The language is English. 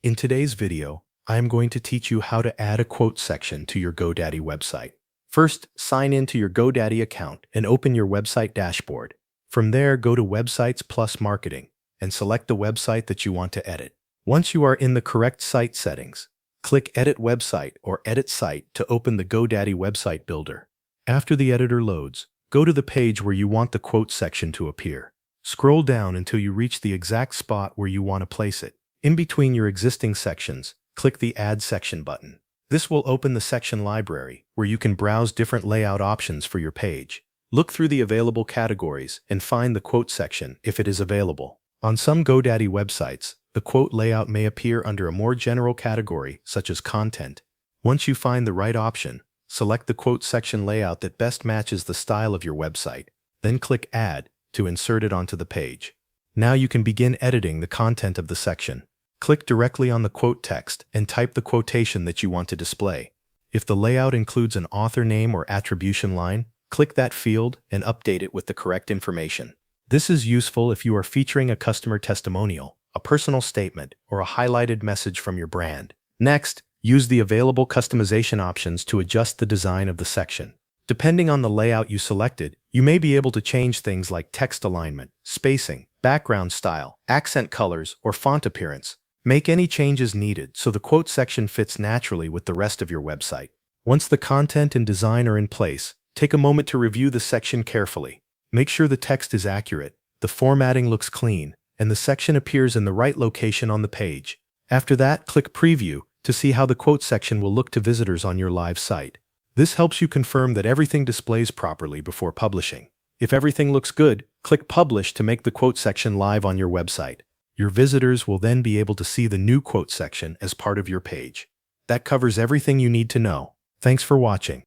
In today's video, I am going to teach you how to add a quote section to your GoDaddy website. First, sign in to your GoDaddy account and open your website dashboard. From there, go to Websites plus Marketing and select the website that you want to edit. Once you are in the correct site settings, click Edit Website or Edit Site to open the GoDaddy Website Builder. After the editor loads, go to the page where you want the quote section to appear. Scroll down until you reach the exact spot where you want to place it. In between your existing sections, click the Add Section button. This will open the section library, where you can browse different layout options for your page. Look through the available categories and find the quote section if it is available. On some GoDaddy websites, the quote layout may appear under a more general category, such as Content. Once you find the right option, select the quote section layout that best matches the style of your website. Then click Add to insert it onto the page. Now you can begin editing the content of the section. Click directly on the quote text and type the quotation that you want to display. If the layout includes an author name or attribution line, click that field and update it with the correct information. This is useful if you are featuring a customer testimonial, a personal statement, or a highlighted message from your brand. Next, use the available customization options to adjust the design of the section. Depending on the layout you selected, you may be able to change things like text alignment, spacing, background style, accent colors, or font appearance. Make any changes needed so the quote section fits naturally with the rest of your website. Once the content and design are in place, take a moment to review the section carefully. Make sure the text is accurate, the formatting looks clean, and the section appears in the right location on the page. After that, click Preview to see how the quote section will look to visitors on your live site. This helps you confirm that everything displays properly before publishing. If everything looks good, click Publish to make the quote section live on your website. Your visitors will then be able to see the new quote section as part of your page. That covers everything you need to know. Thanks for watching.